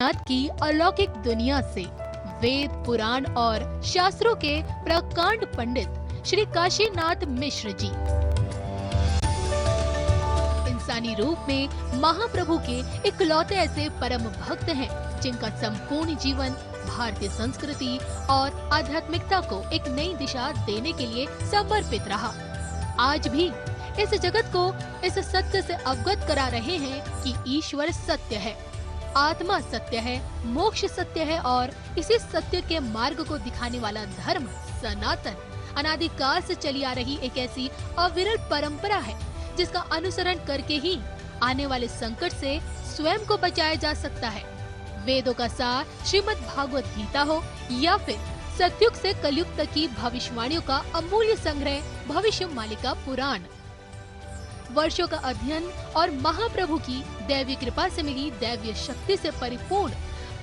काशीनाथ की अलौकिक दुनिया से वेद, पुराण और शास्त्रों के प्रकांड पंडित श्री काशीनाथ मिश्र जी इंसानी रूप में महाप्रभु के इकलौते ऐसे परम भक्त हैं जिनका संपूर्ण जीवन भारतीय संस्कृति और आध्यात्मिकता को एक नई दिशा देने के लिए समर्पित रहा। आज भी इस जगत को इस सत्य से अवगत करा रहे हैं कि ईश्वर सत्य है, आत्मा सत्य है, मोक्ष सत्य है और इसी सत्य के मार्ग को दिखाने वाला धर्म सनातन अनादिकाल से चली आ रही एक ऐसी अविरल परंपरा है जिसका अनुसरण करके ही आने वाले संकट से स्वयं को बचाया जा सकता है। वेदों का सार श्रीमद् भागवत गीता हो या फिर सतयुग से कलयुग तक की भविष्यवाणियों का अमूल्य संग्रह भविष्य मालिका पुराण, वर्षों का अध्ययन और महाप्रभु की दैवी कृपा से मिली दैवीय शक्ति से परिपूर्ण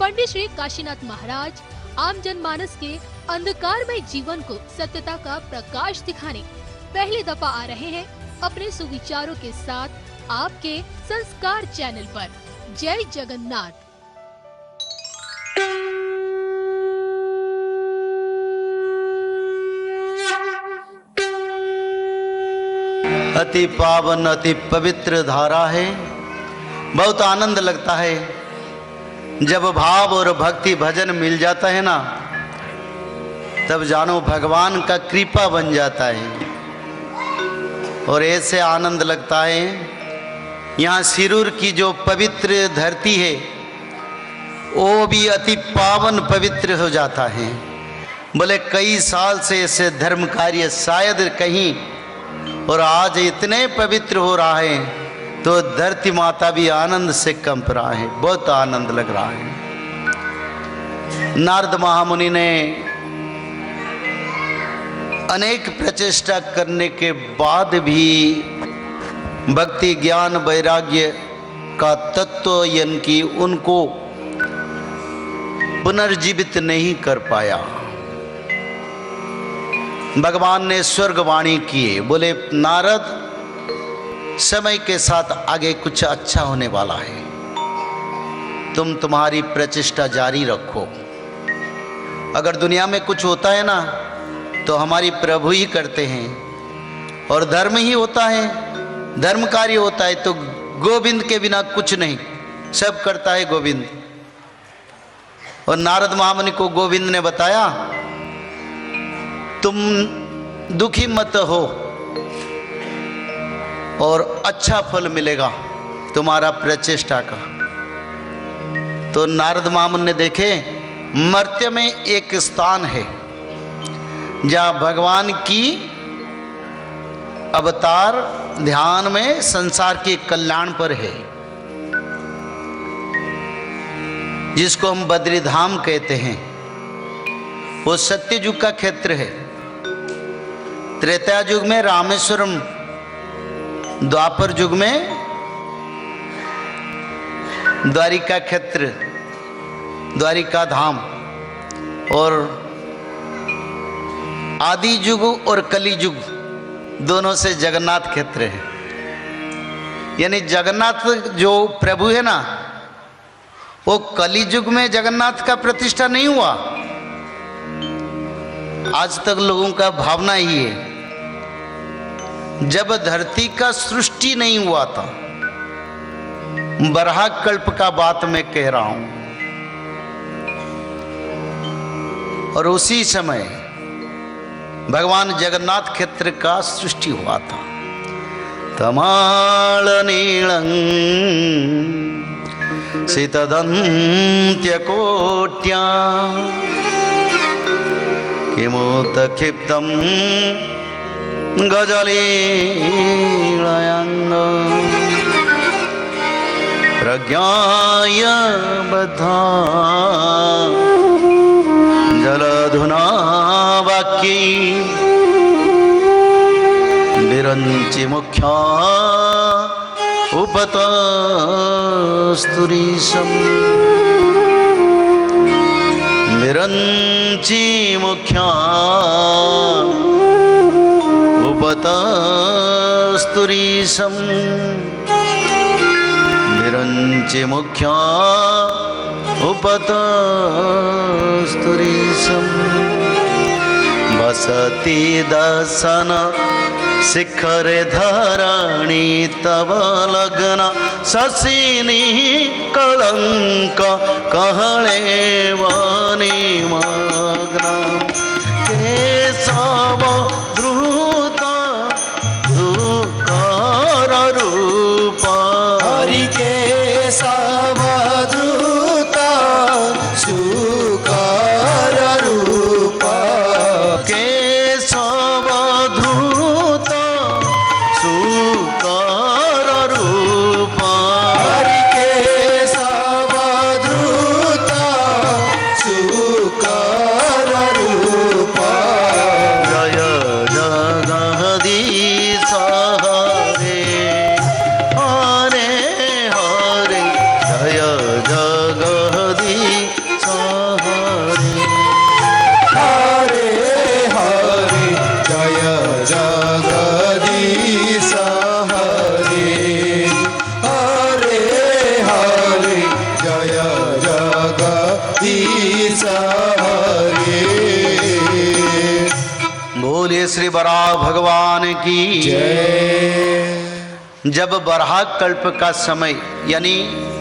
पंडित श्री काशीनाथ महाराज आम जनमानस के अंधकारमय जीवन को सत्यता का प्रकाश दिखाने पहली दफा आ रहे हैं अपने सुविचारों के साथ आपके संस्कार चैनल पर। जय जगन्नाथ। अति पावन अति पवित्र धारा है। बहुत आनंद लगता है जब भाव और भक्ति भजन मिल जाता है ना, तब जानो भगवान का कृपा बन जाता है और ऐसे आनंद लगता है। यहाँ सिरूर की जो पवित्र धरती है वो भी अति पावन पवित्र हो जाता है। बोले कई साल से ऐसे धर्म कार्य शायद कहीं, और आज इतने पवित्र हो रहा है तो धरती माता भी आनंद से कंप रहा है। बहुत आनंद लग रहा है। नारद महामुनि ने अनेक प्रचेष्टा करने के बाद भी भक्ति ज्ञान वैराग्य का तत्व यानी उनको पुनर्जीवित नहीं कर पाया। भगवान ने स्वर्गवाणी किए, बोले नारद समय के साथ आगे कुछ अच्छा होने वाला है, तुम्हारी प्रचेष्टा जारी रखो। अगर दुनिया में कुछ होता है ना तो हमारी प्रभु ही करते हैं और धर्म ही होता है, धर्म कार्य होता है तो गोविंद के बिना कुछ नहीं, सब करता है गोविंद। और नारद महामुनि को गोविंद ने बताया तुम दुखी मत हो और अच्छा फल मिलेगा तुम्हारा प्रचेष्टा का। तो नारद महामुनि ने देखे मर्त्य में एक स्थान है जहाँ भगवान की अवतार ध्यान में संसार के कल्याण पर है, जिसको हम बद्री धाम कहते हैं। वो सत्य युग का क्षेत्र है। त्रेता युग में रामेश्वरम, द्वापर युग में द्वारिका क्षेत्र, द्वारिका धाम, और आदि युग और कली युग दोनों से जगन्नाथ क्षेत्र है। यानी जगन्नाथ जो प्रभु है ना, वो कली युग में जगन्नाथ का प्रतिष्ठा नहीं हुआ। आज तक लोगों का भावना ही है, जब धरती का सृष्टि नहीं हुआ था, बरहा कल्प का बात मैं कह रहा हूं, और उसी समय भगवान जगन्नाथ क्षेत्र का सृष्टि हुआ था। तमाल नीलं शीतदन्त्य कोट्या किमुत क्षिप्तं गजलीलयन् प्रज्ञाय बद्धा जलधुना वाक्ये विरंचि मुख्या उपतस्तुरीशम् विरंचि मुख्या उपतस्तुरीशम् विरंचि मुख्या भूपतस्तुरीशम् वसति दशन शिखर धरणी तव लग्न शशिनी कलंक कहले वनी मग्न केशव द्रुत दुकर रूप हरि केशव द्रुत सुकर रूप केशव द्रुत सुकर रूप हरि केशव द्रुत सुकर रूप जय जगदीश हरे हरे हरे जय जगदीश हरे हरे हरे जय जगदीश हरे हरे हरे जय जगदीश हरे बोलिए श्री बराह भगवान की जय। जब बराह कल्प का समय, यानी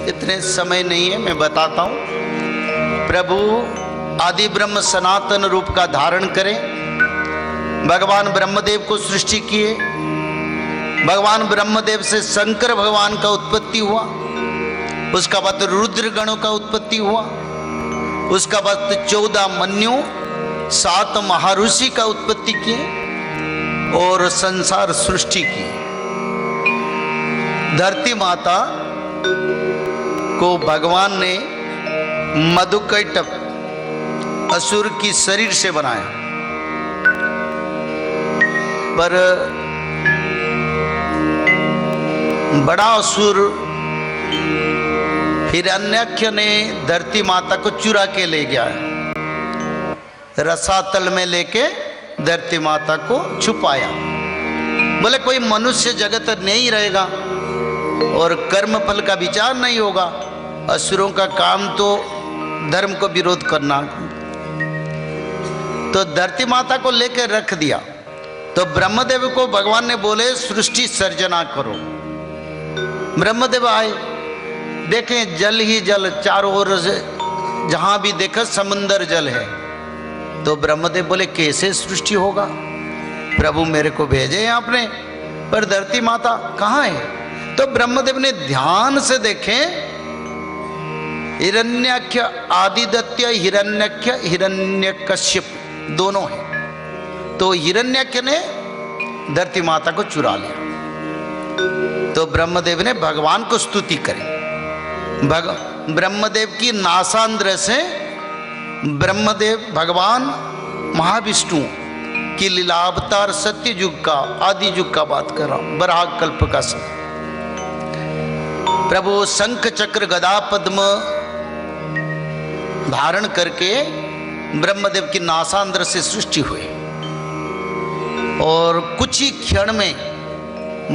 इतने समय नहीं है, मैं बताता हूं। प्रभु आदि ब्रह्म सनातन रूप का धारण करें, भगवान ब्रह्मदेव को सृष्टि किए। भगवान ब्रह्मदेव से शंकर भगवान का उत्पत्ति हुआ, उसका बाद रुद्र गणों का उत्पत्ति हुआ, उसका बाद 14 मन्यु 7 महाऋषि का उत्पत्ति किए और संसार सृष्टि की। धरती माता को भगवान ने मधुकैटभ असुर की शरीर से बनाया, पर बड़ा असुर हिरण्यक्ष ने धरती माता को चुरा के ले गया, रसातल में लेके धरती माता को छुपाया। बोले कोई मनुष्य जगत नहीं रहेगा और कर्म फल का विचार नहीं होगा, असुरों का काम तो धर्म को विरोध करना। तो धरती माता को लेकर रख दिया। तो ब्रह्मदेव को भगवान ने बोले सृष्टि सर्जना करो। ब्रह्मदेव आए, देखें जल ही जल, चारों ओर से जहां भी देखा समुंदर जल है। तो ब्रह्मदेव बोले कैसे सृष्टि होगा, प्रभु मेरे को भेजे हैं आपने, पर धरती माता कहाँ है। तो ब्रह्मदेव ने ध्यान से देखे, हिरण्यक्ष आदिदत्य हिरण्यक्ष हिरण्यकश्यप दोनों हैं। तो हिरण्यक्ष ने धरती माता को चुरा लिया। तो ब्रह्मदेव ने भगवान को स्तुति करी। ब्रह्मदेव की नासांद्र से ब्रह्मदेव भगवान महाविष्णु की लीला अवतार सत्य युग का, आदि युग का बात कर रहा हूं, बराह कल्प का समय। प्रभु शंख चक्र गदा पद्म धारण करके ब्रह्मदेव की नासांद्र से सृष्टि हुई और कुछ ही क्षण में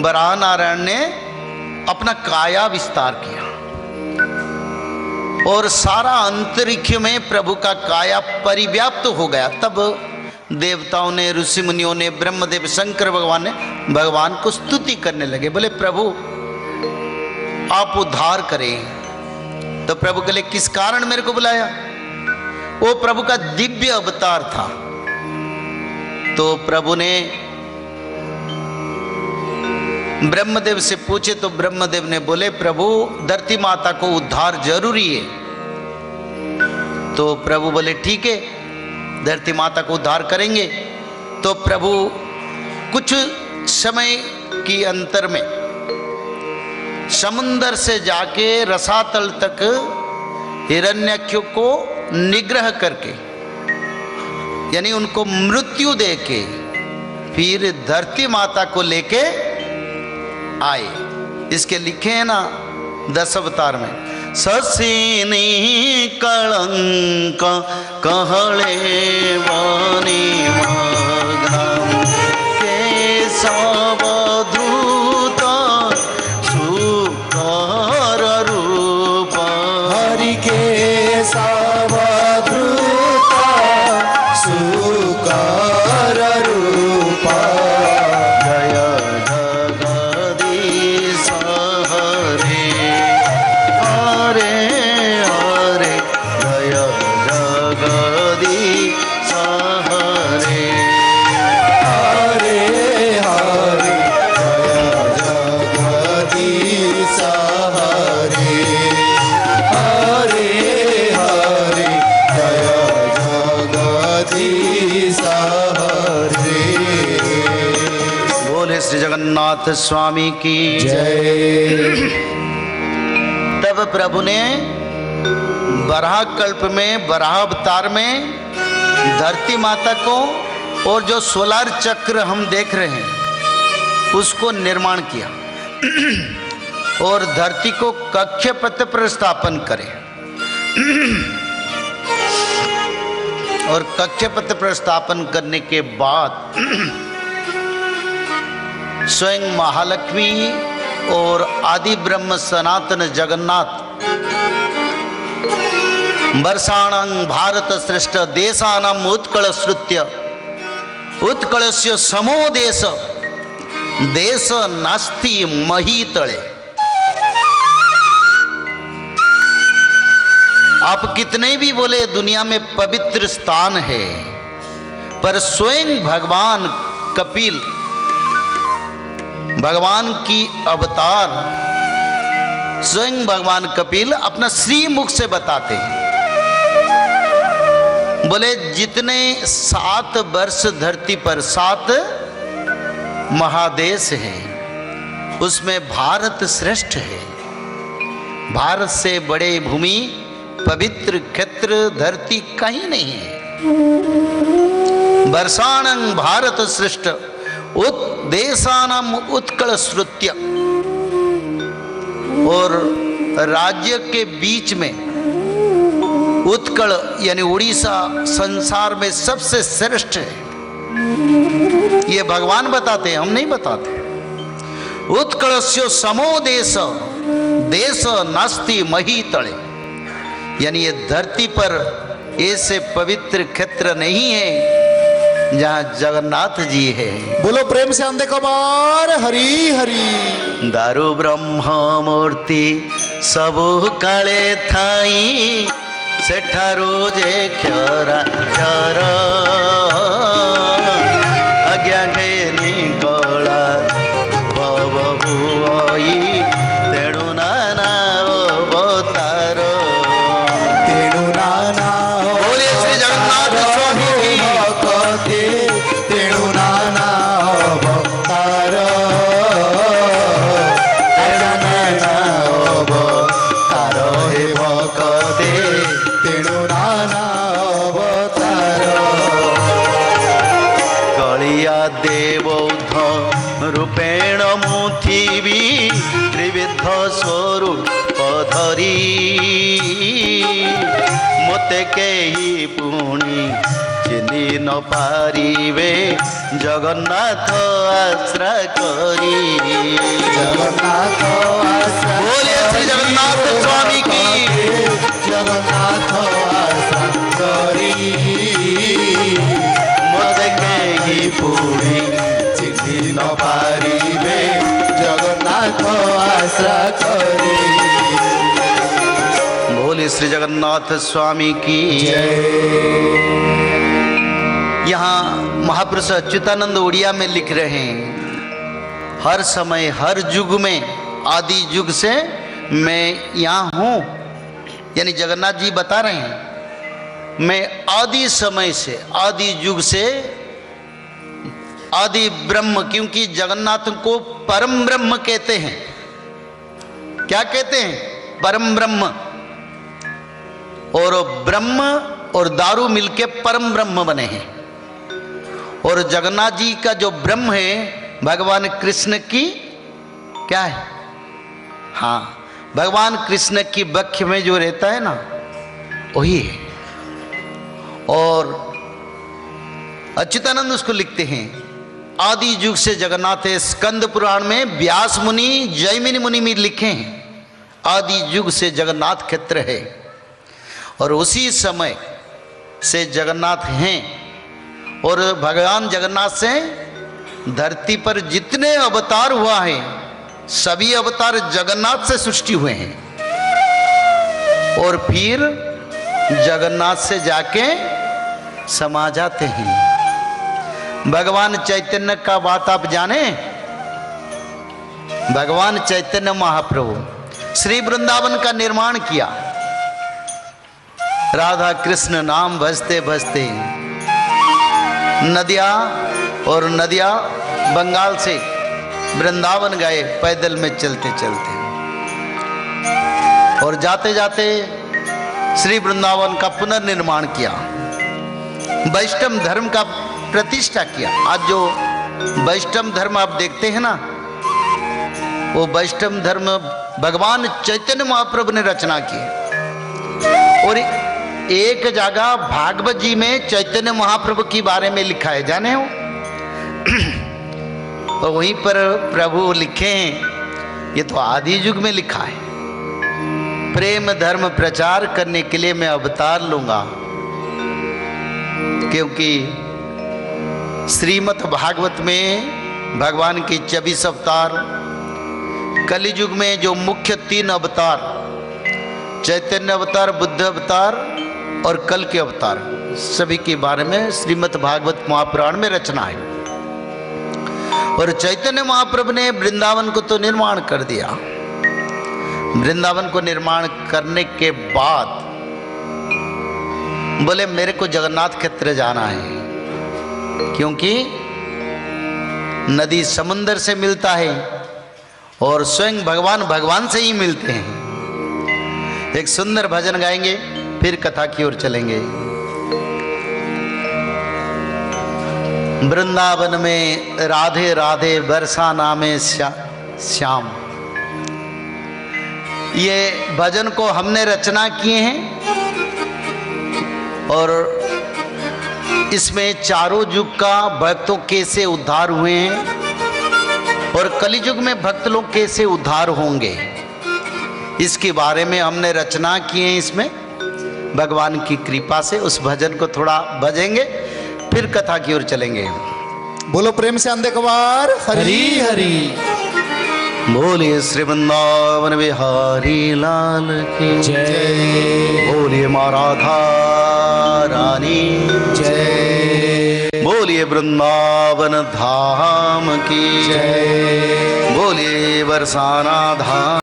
बराह नारायण ने अपना काया विस्तार किया और सारा अंतरिक्ष में प्रभु का काया परिव्याप्त हो गया। तब देवताओं ने, ऋषि मुनियों ने, ब्रह्मदेव शंकर भगवान ने भगवान को स्तुति करने लगे। बोले प्रभु आप उद्धार करें। तो प्रभु के लिए किस कारण मेरे को बुलाया, वो प्रभु का दिव्य अवतार था। तो प्रभु ने ब्रह्मदेव से पूछे, तो ब्रह्मदेव ने बोले प्रभु धरती माता को उद्धार जरूरी है। तो प्रभु बोले ठीक है, धरती माता को उद्धार करेंगे। तो प्रभु कुछ समय की अंतर में समुंदर से जाके रसातल तक हिरण्यक्ष को निग्रह करके, यानी उनको मृत्यु देके फिर धरती माता को लेके आए। इसके लिखे हैं ना 10 अवतार में, शशिनी कलंक कहले वाणी मग्न केशव द्रुत सुकर रूप हरि केशव सावधूता सुकर रूपा जय जगदीश हरे हरे हरे जय जगदीश हरे हरे हरे जय जगदीश हरे हरे हरे जय जगदीश हरे बोले श्री जगन्नाथ स्वामी की जय। तब प्रभु ने बराह कल्प में बराह अवतार में धरती माता को और जो सोलार चक्र हम देख रहे हैं उसको निर्माण किया और धरती को कक्षपथ पर स्थापन करे और कक्षपथ पर स्थापन करने के बाद स्वयं महालक्ष्मी और आदि ब्रह्म सनातन जगन्नाथ वर्षाणां भारत श्रेष्ठ देशानां उत्कल श्रुत्य उत्कलस्य समो देश देश नास्ति महीतले। आप कितने भी बोले दुनिया में पवित्र स्थान है, पर स्वयं भगवान कपिल भगवान की अवतार स्वयं भगवान कपिल अपना श्री मुख से बताते हैं, बोले जितने 7 वर्ष धरती पर 7 महादेश हैं उसमें भारत श्रेष्ठ है। भारत से बड़े भूमि पवित्र क्षेत्र धरती कहीं नहीं है। वर्षाणं भारत श्रेष्ठ देशानाम उत्कल श्रुत्य, और राज्य के बीच में उत्कल यानी उड़ीसा संसार में सबसे श्रेष्ठ है। ये भगवान बताते हैं, हम नहीं बताते। उत्कलस्य समो देश देश नास्ति महीतले, यानी ये धरती पर ऐसे पवित्र क्षेत्र नहीं है जहाँ जगन्नाथ जी है। बोलो प्रेम से अंधे कबार हरि हरि। दारु ब्रह्म मूर्ति सबु काले थाई सेठारो जे क्षरा क्षर आज्ञा के निकला भव भुवई तेणु नाना अवतार। तेणु नाना बोलिए श्री जगन्नाथ स्वामी की। भक्ति तेणु नाना अवतार तेणु नाना अवतार हे भक्ति तेणु नाना अवतार। कलिया देवौध रूपेण मुथिबी त्रिविध स्वरूप धरी मते केही पुणी चिन्हि न पारिबे जगन्नाथ आश्रय करी। जगन्नाथ आश्रय बोलिए श्री जगन्नाथ स्वामी की। जगन्नाथ आश्रय करी मते केही पुणी चिन्हि न पारिबे जगन्नाथ आश्रय करी। बोले श्री जगन्नाथ स्वामी की। यहाँ महापुरुष अच्युतानंद उड़िया में लिख रहे हैं, हर समय हर युग में आदि युग से मैं यहाँ हूँ, यानी जगन्नाथ जी बता रहे हैं मैं आदि समय से आदि युग से आदि ब्रह्म, क्योंकि जगन्नाथ को परम ब्रह्म कहते हैं। क्या कहते हैं? परम ब्रह्म। और ब्रह्म और दारू मिलके परम ब्रह्म बने हैं। और जगन्नाथ जी का जो ब्रह्म है भगवान कृष्ण की क्या है? हाँ, भगवान कृष्ण की बख्य में जो रहता है ना वही है। और अच्युतानंद उसको लिखते हैं आदि युग से जगन्नाथ है। स्कंद पुराण में व्यास मुनि जैमिनी मुनि में लिखे हैं आदि युग से जगन्नाथ क्षेत्र है। और उसी समय से जगन्नाथ हैं। और भगवान जगन्नाथ से धरती पर जितने अवतार हुआ है सभी अवतार जगन्नाथ से सृष्टि हुए हैं और फिर जगन्नाथ से जाके समा जाते हैं। भगवान चैतन्य का बात आप जाने? भगवान चैतन्य महाप्रभु श्री वृंदावन का निर्माण किया। राधा कृष्ण नाम भजते भजते नदियां बंगाल से वृंदावन गए पैदल में चलते चलते, और जाते जाते श्री वृंदावन का पुनर्निर्माण किया, वैष्णव धर्म का प्रतिष्ठा किया। आज जो वैष्णव धर्म आप देखते हैं ना, वो वैष्णव धर्म भगवान चैतन्य महाप्रभु ने रचना की। और एक जगह भागवत जी में चैतन्य महाप्रभु के बारे में लिखा है, जाने हो? और वहीं पर प्रभु लिखे हैं, ये तो आदि युग में लिखा है, प्रेम धर्म प्रचार करने के लिए मैं अवतार लूंगा। क्योंकि श्रीमद् भागवत में भगवान के 24 अवतार, कलि युग में जो मुख्य 3 अवतार, चैतन्य अवतार, बुद्ध अवतार और कल के अवतार, सभी के बारे में श्रीमद् भागवत महापुराण में रचना है। और चैतन्य महाप्रभु ने वृंदावन को तो निर्माण कर दिया। वृंदावन को निर्माण करने के बाद बोले मेरे को जगन्नाथ क्षेत्र जाना है, क्योंकि नदी समुद्र से मिलता है और स्वयं भगवान से ही मिलते हैं। एक सुंदर भजन गाएंगे, फिर कथा की ओर चलेंगे। वृंदावन में राधे राधे बरसा नामे श्याम, ये भजन को हमने रचना किए हैं। और इसमें चारों युग का भक्तों कैसे उद्धार हुए हैं और कलियुग में भक्त लोग कैसे उद्धार होंगे, इसके बारे में हमने रचना किए हैं। इसमें भगवान की कृपा से उस भजन को थोड़ा भजेंगे, फिर कथा की ओर चलेंगे। बोलो प्रेम से अंधे कबार हरी हरी। बोलिए श्री वृंदावन बिहारी लाल की जय। बोलिए माँ राधा रानी जय। बोलिए वृंदावन धाम की जय। बोलिए बरसाना धाम।